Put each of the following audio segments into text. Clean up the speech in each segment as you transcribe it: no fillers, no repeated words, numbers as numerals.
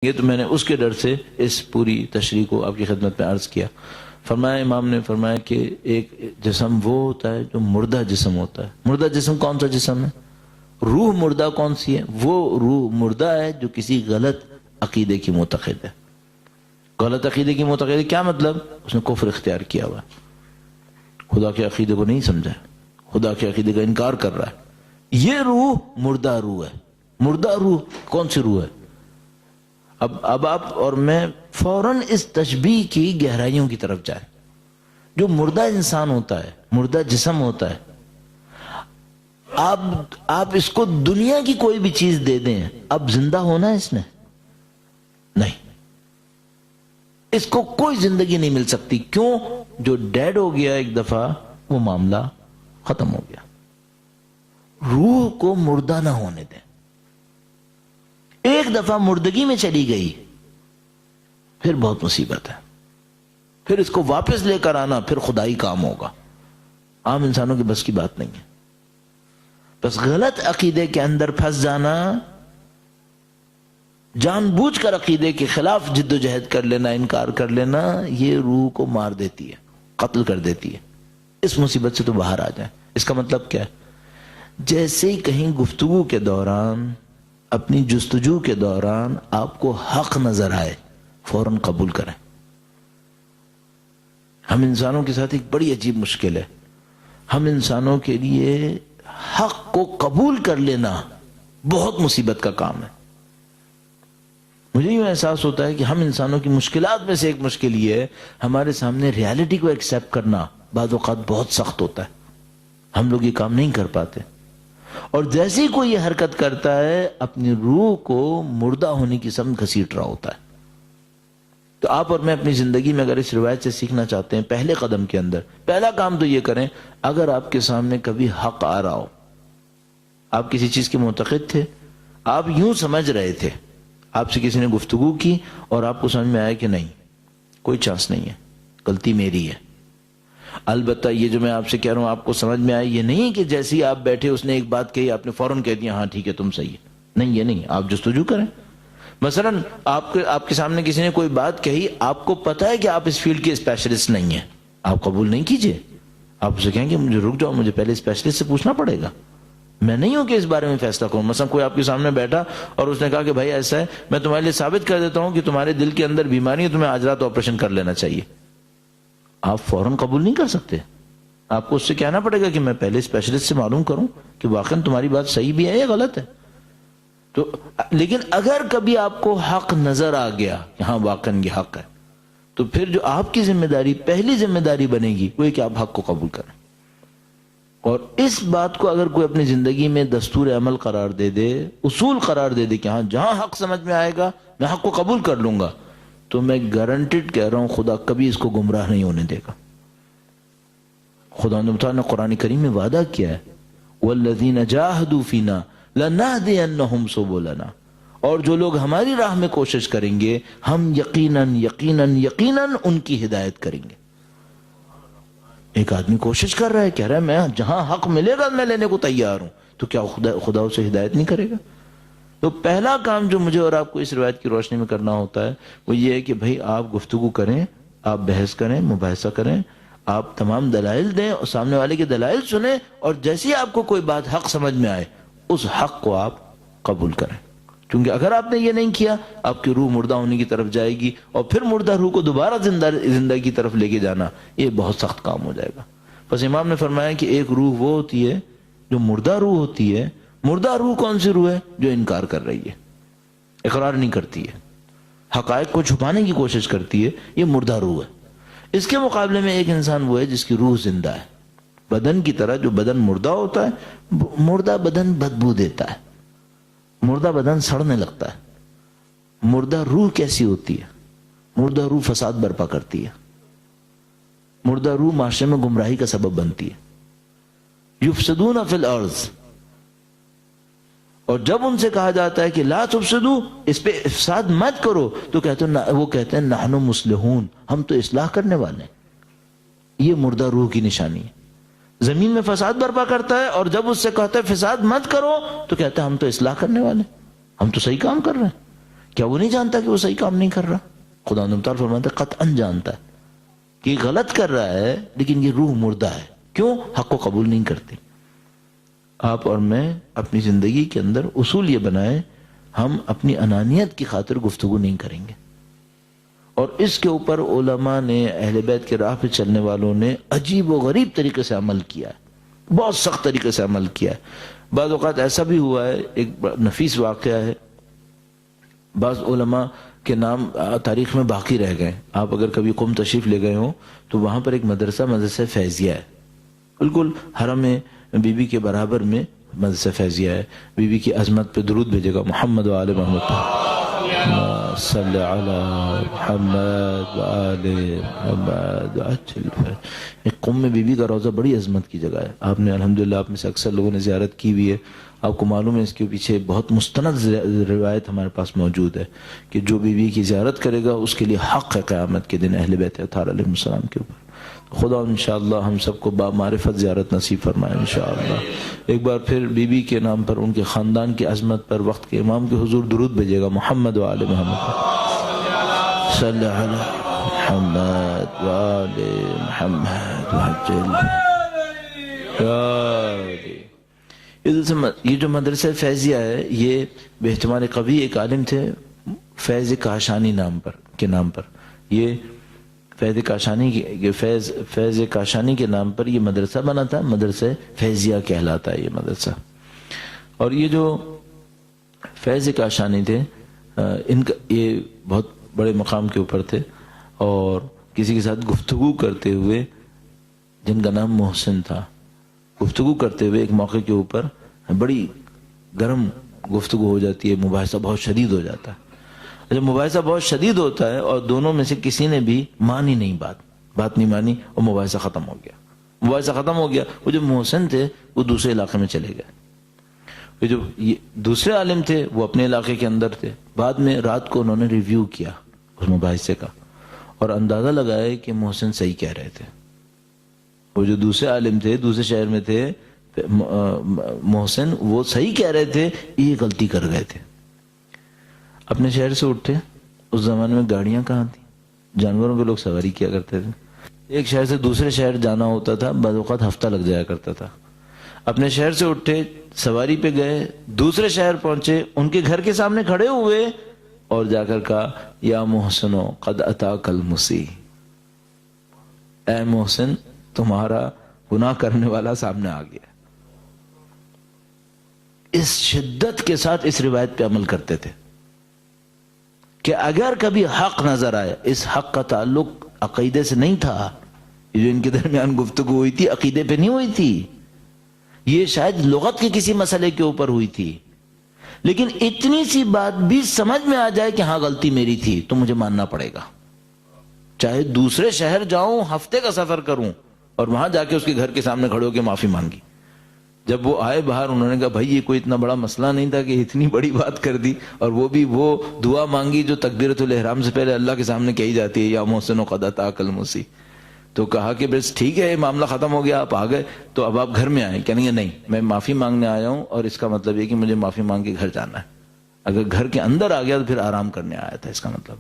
یہ تو میں نے اس کے ڈر سے اس پوری تشریح کو آپ کی خدمت میں عرض کیا۔ فرمایا امام نے فرمایا کہ ایک جسم وہ ہوتا ہے جو مردہ جسم ہوتا ہے۔ مردہ جسم کون سا جسم ہے؟ روح مردہ کون سی ہے؟ وہ روح مردہ ہے جو کسی غلط عقیدے کی معتقد ہے۔ غلط عقیدے کی معتقد ہے کیا مطلب؟ اس نے کفر اختیار کیا ہوا ہے، خدا کے عقیدے کو نہیں سمجھا ہے، خدا کے عقیدے کا انکار کر رہا ہے۔ یہ روح مردہ روح ہے۔ مردہ روح کون سی روح ہے؟ اب آپ اور میں فوراً اس تشبیہ کی گہرائیوں کی طرف جائیں۔ جو مردہ انسان ہوتا ہے، مردہ جسم ہوتا ہے، آپ اس کو دنیا کی کوئی بھی چیز دے دیں، اب زندہ ہونا ہے اس نے؟ نہیں، اس کو کوئی زندگی نہیں مل سکتی۔ کیوں؟ جو ڈیڈ ہو گیا ایک دفعہ وہ معاملہ ختم ہو گیا۔ روح کو مردہ نہ ہونے دیں۔ ایک دفعہ مردگی میں چلی گئی پھر بہت مصیبت ہے، پھر اس کو واپس لے کر آنا پھر خدائی کام ہوگا۔ عام انسانوں کی بس کی بات نہیں ہے۔ بس غلط عقیدے کے اندر پھنس جانا، جان بوجھ کر عقیدے کے خلاف جد و جہد کر لینا، انکار کر لینا، یہ روح کو مار دیتی ہے، قتل کر دیتی ہے۔ اس مصیبت سے تو باہر آ جائیں۔ اس کا مطلب کیا ہے؟ جیسے ہی کہیں گفتگو کے دوران، اپنی جستجو کے دوران آپ کو حق نظر آئے، فوراً قبول کریں۔ ہم انسانوں کے ساتھ ایک بڑی عجیب مشکل ہے، ہم انسانوں کے لیے حق کو قبول کر لینا بہت مصیبت کا کام ہے۔ مجھے یوں احساس ہوتا ہے کہ ہم انسانوں کی مشکلات میں سے ایک مشکل یہ ہے، ہمارے سامنے ریالٹی کو ایکسیپٹ کرنا بعض اوقات بہت سخت ہوتا ہے۔ ہم لوگ یہ کام نہیں کر پاتے، اور جیسے ہی کوئی یہ حرکت کرتا ہے اپنی روح کو مردہ ہونے کی سمت گھسیٹ رہا ہوتا ہے۔ تو آپ اور میں اپنی زندگی میں اگر اس روایت سے سیکھنا چاہتے ہیں، پہلے قدم کے اندر پہلا کام تو یہ کریں، اگر آپ کے سامنے کبھی حق آ رہا ہو، آپ کسی چیز کے معتقد تھے، آپ یوں سمجھ رہے تھے، آپ سے کسی نے گفتگو کی اور آپ کو سمجھ میں آیا کہ نہیں، کوئی چانس نہیں ہے، غلطی میری ہے۔ البتہ یہ جو میں آپ سے کہہ رہا ہوں آپ کو سمجھ میں آئے، یہ نہیں کہ جیسے ہی آپ بیٹھے اس نے ایک بات کہی آپ نے فوراً کہہ دیا ہاں ٹھیک ہے تم صحیح ہے۔ نہیں، یہ نہیں، آپ جستجو کریں۔ مثلا آپ کے سامنے کسی نے کوئی بات کہی، آپ کو پتہ ہے کہ آپ اس فیلڈ کے اسپیشلسٹ نہیں ہیں، آپ قبول نہیں کیجئے۔ آپ اسے کہیں گے مجھے رک جاؤ، مجھے پہلے اسپیشلسٹ سے پوچھنا پڑے گا، میں نہیں ہوں کہ اس بارے میں فیصلہ کروں۔ مثلا کوئی آپ کے سامنے بیٹھا اور اس نے کہا کہ بھائی ایسا ہے، میں تمہارے لیے ثابت کر دیتا ہوں کہ تمہارے دل کے اندر بیماری ہے، تمہیں آج رات آپریشن کر لینا چاہیے۔ آپ فوراً قبول نہیں کر سکتے، آپ کو اس سے کہنا پڑے گا کہ میں پہلے اسپیشلسٹ سے معلوم کروں کہ واقعاً تمہاری بات صحیح بھی ہے یا غلط ہے۔ تو لیکن اگر کبھی آپ کو حق نظر آ گیا کہ ہاں واقعاً یہ حق ہے، تو پھر جو آپ کی ذمہ داری، پہلی ذمہ داری بنے گی وہ ہے کہ آپ حق کو قبول کریں۔ اور اس بات کو اگر کوئی اپنی زندگی میں دستور عمل قرار دے دے، اصول قرار دے دے کہ ہاں جہاں حق سمجھ میں آئے گا میں حق کو قبول کر لوں گا، تو میں گارنٹیڈ کہہ رہا ہوں خدا کبھی اس کو گمراہ نہیں ہونے دے گا۔ خدا نے قرآن کریم میں وعدہ کیا ہے وَالَّذِينَ جَاهَدُوا فِينَا لَنَهْدِيَنَّهُمْ سُبُلَنَا، اور جو لوگ ہماری راہ میں کوشش کریں گے ہم یقیناً یقیناً یقیناً ان کی ہدایت کریں گے۔ ایک آدمی کوشش کر رہا ہے، کہہ رہا ہے میں جہاں حق ملے گا میں لینے کو تیار ہوں، تو کیا خدا اسے ہدایت نہیں کرے گا؟ تو پہلا کام جو مجھے اور آپ کو اس روایت کی روشنی میں کرنا ہوتا ہے وہ یہ ہے کہ بھئی آپ گفتگو کریں، آپ بحث کریں، مباحثہ کریں، آپ تمام دلائل دیں اور سامنے والے کے دلائل سنیں، اور جیسے ہی آپ کو کوئی بات حق سمجھ میں آئے اس حق کو آپ قبول کریں۔ کیونکہ اگر آپ نے یہ نہیں کیا آپ کی روح مردہ ہونے کی طرف جائے گی، اور پھر مردہ روح کو دوبارہ زندگی کی طرف لے کے جانا یہ بہت سخت کام ہو جائے گا۔ بس امام نے فرمایا کہ ایک روح وہ ہوتی ہے جو مردہ روح ہوتی ہے۔ مردہ روح کون سی روح ہے؟ جو انکار کر رہی ہے، اقرار نہیں کرتی ہے، حقائق کو چھپانے کی کوشش کرتی ہے، یہ مردہ روح ہے۔ اس کے مقابلے میں ایک انسان وہ ہے جس کی روح زندہ ہے، بدن کی طرح۔ جو بدن مردہ ہوتا ہے، مردہ بدن بدبو دیتا ہے، مردہ بدن سڑنے لگتا ہے۔ مردہ روح کیسی ہوتی ہے؟ مردہ روح فساد برپا کرتی ہے، مردہ روح معاشرے میں گمراہی کا سبب بنتی ہے۔ یفسدون فی الارض، اور جب ان سے کہا جاتا ہے کہ لا تفسدو، اس پہ افساد مت کرو، تو وہ کہتے ہیں نحن مصلحون، ہم تو اصلاح کرنے والے ہیں۔ یہ مردہ روح کی نشانی ہے۔ زمین میں فساد برپا کرتا ہے، اور جب اس سے کہتا ہے فساد مت کرو تو کہتا ہے ہم تو اصلاح کرنے والے ہیں، ہم تو صحیح کام کر رہے ہیں۔ کیا وہ نہیں جانتا کہ وہ صحیح کام نہیں کر رہا؟ خدا تعالیٰ فرماتا ہے قطعاً جانتا ہے کہ غلط کر رہا ہے، لیکن یہ روح مردہ ہے. کیوں؟ حق کو قبول نہیں کرتے. آپ اور میں اپنی زندگی کے اندر اصول یہ بنائیں، ہم اپنی انانیت کی خاطر گفتگو نہیں کریں گے. اور اس کے اوپر علماء نے، اہل بیت کے راہ پہ چلنے والوں نے عجیب و غریب طریقے سے عمل کیا ہے، بہت سخت طریقے سے عمل کیا ہے. بعض اوقات ایسا بھی ہوا ہے، ایک نفیس واقعہ ہے، بعض علماء کے نام تاریخ میں باقی رہ گئے. آپ اگر کبھی قم تشریف لے گئے ہوں تو وہاں پر ایک مدرسہ فیضیہ ہے، بالکل حرم بی بی کے برابر میں مدرسہ فیضیہ ہے. بی بی کی عظمت پہ درود بھیجے گا محمد و آل محمد صلی علی محمد و آل محمد. ایک قم میں بی بی کا روضہ بڑی عظمت کی جگہ ہے. آپ نے الحمدللہ آپ میں سے اکثر لوگوں نے زیارت کی ہوئی ہے. آپ کو معلوم ہے اس کے پیچھے بہت مستند روایت ہمارے پاس موجود ہے کہ جو بی بی کی زیارت کرے گا اس کے لیے حق ہے قیامت کے دن اہل بیت اطہار علیہ السلام کے اوپر. خدا انشاءاللہ ہم سب کو با معرفت زیارت نصیب فرمائے انشاءاللہ. ایک بار پھر بی بی کے نام پر، ان کے خاندان کی عظمت پر وقت کے امام کے حضور درود بھیجے گا محمد و آل محمد صلی علی محمد و آل محمد وعجل. یہ جو مدرسہ فیضیہ ہے یہ بے احتمال قوی ایک عالم تھے فیض کاشانی کے نام پر. یہ فیض کاشانی کے نام پر یہ مدرسہ بنا تھا، مدرسہ فیضیہ کہلاتا ہے یہ مدرسہ. اور یہ جو فیض کاشانی تھے ان کا یہ بہت بڑے مقام کے اوپر تھے، اور کسی کے ساتھ گفتگو کرتے ہوئے، جن کا نام محسن تھا، گفتگو کرتے ہوئے ایک موقع کے اوپر بڑی گرم گفتگو ہو جاتی ہے، مباحثہ بہت شدید ہو جاتا ہے. جب مباحثہ بہت شدید ہوتا ہے اور دونوں میں سے کسی نے بھی مانی نہیں بات نہیں مانی اور مباحثہ ختم ہو گیا. وہ جو محسن تھے وہ دوسرے علاقے میں چلے گئے. وہ جو دوسرے عالم تھے وہ اپنے علاقے کے اندر تھے. بعد میں رات کو انہوں نے ریویو کیا اس مباحثے کا اور اندازہ لگایا کہ محسن صحیح کہہ رہے تھے. وہ جو دوسرے عالم تھے، دوسرے شہر میں تھے، محسن وہ صحیح کہہ رہے تھے، یہ غلطی کر گئے تھے. اپنے شہر سے اٹھتے. اس زمانے میں گاڑیاں کہاں تھیں، جانوروں پہ لوگ سواری کیا کرتے تھے. ایک شہر سے دوسرے شہر جانا ہوتا تھا، بعض اوقات ہفتہ لگ جایا کرتا تھا. اپنے شہر سے اٹھے، سواری پہ گئے، دوسرے شہر پہنچے، ان کے گھر کے سامنے کھڑے ہوئے اور جا کر کہا یا محسنو قد اتاک المسیح، اے محسن تمہارا گناہ کرنے والا سامنے آ گیا. اس شدت کے ساتھ اس روایت پہ عمل کرتے تھے کہ اگر کبھی حق نظر آئے، اس حق کا تعلق عقیدے سے نہیں تھا. یہ جو ان کے درمیان گفتگو ہوئی تھی عقیدے پہ نہیں ہوئی تھی، یہ شاید لغت کے کسی مسئلے کے اوپر ہوئی تھی، لیکن اتنی سی بات بھی سمجھ میں آ جائے کہ ہاں غلطی میری تھی تو مجھے ماننا پڑے گا. چاہے دوسرے شہر جاؤں، ہفتے کا سفر کروں اور وہاں جا کے اس کے گھر کے سامنے کھڑے ہو کے معافی مانگی. جب وہ آئے باہر، انہوں نے کہا بھائی یہ کوئی اتنا بڑا مسئلہ نہیں تھا کہ اتنی بڑی بات کر دی، اور وہ بھی وہ دعا مانگی جو تکبیرۃ الاحرام سے پہلے اللہ کے سامنے کہی جاتی ہے، یا محسن قد اتاک المسیح. تو کہا کہ بس ٹھیک ہے معاملہ ختم ہو گیا، آپ آ گئے تو اب آپ گھر میں آئیں. کہنے گے نہیں، میں معافی مانگنے آیا ہوں اور اس کا مطلب یہ کہ مجھے معافی مانگ کے گھر جانا ہے. اگر گھر کے اندر آ گیا تو پھر آرام کرنے آیا تھا، اس کا مطلب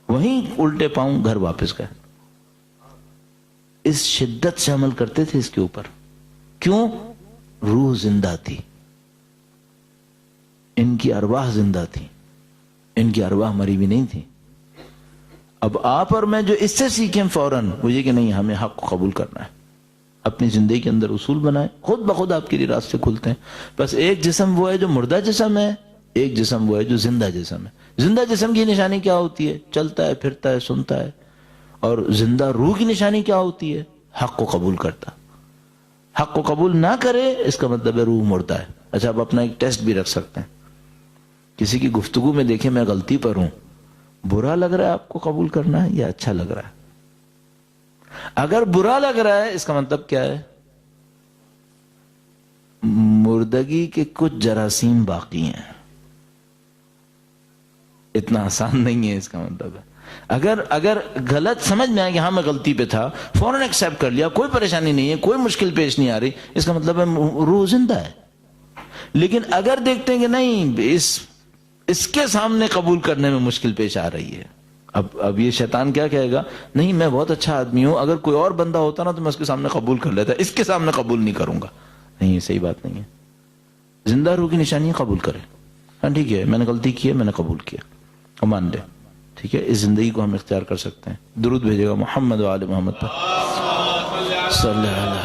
وہیں الٹے پاؤں گھر واپس گئے. اس شدت سے عمل کرتے تھے اس کے اوپر. کیوں؟ روح زندہ تھی، ان کی ارواح زندہ تھی، ان کی ارواح مری بھی نہیں تھی. اب آپ اور میں جو اس سے سیکھیں فوراً وہ یہ کہ نہیں، ہمیں حق کو قبول کرنا ہے. اپنی زندگی کے اندر اصول بنائیں، خود بخود آپ کے لیے راستے کھلتے ہیں. بس ایک جسم وہ ہے جو مردہ جسم ہے، ایک جسم وہ ہے جو زندہ جسم ہے. زندہ جسم کی نشانی کیا ہوتی ہے؟ چلتا ہے، پھرتا ہے، سنتا ہے. اور زندہ روح کی نشانی کیا ہوتی ہے؟ حق کو قبول کرتا. حق کو قبول نہ کرے اس کا مطلب ہے روح مردہ ہے. اچھا آپ اپنا ایک ٹیسٹ بھی رکھ سکتے ہیں. کسی کی گفتگو میں دیکھیں میں غلطی پر ہوں، برا لگ رہا ہے آپ کو قبول کرنا ہے یا اچھا لگ رہا ہے؟ اگر برا لگ رہا ہے اس کا مطلب کیا ہے؟ مردگی کے کچھ جراثیم باقی ہیں. اتنا آسان نہیں ہے اس کا مطلب ہے. اگر غلط سمجھ میں آیا کہ ہاں میں غلطی پہ تھا، فوراً ایکسیپٹ کر لیا، کوئی پریشانی نہیں ہے، کوئی مشکل پیش نہیں آ رہی، اس کا مطلب ہے روح زندہ ہے. لیکن اگر دیکھتے ہیں کہ نہیں، اس اس کے سامنے قبول کرنے میں مشکل پیش آ رہی ہے. اب یہ شیطان کیا کہے گا؟ نہیں میں بہت اچھا آدمی ہوں، اگر کوئی اور بندہ ہوتا نا تو میں اس کے سامنے قبول کر لیتا، اس کے سامنے قبول نہیں کروں گا. نہیں، یہ صحیح بات نہیں ہے. زندہ روح کی نشانی قبول کرے. ہاں ٹھیک ہے، میں نے غلطی کی ہے، میں نے قبول کیا، اور مان لے. ٹھیک ہے، اس زندگی کو ہم اختیار کر سکتے ہیں. درود بھیجے گا محمد و آل محمد پر صلی اللہ علیہ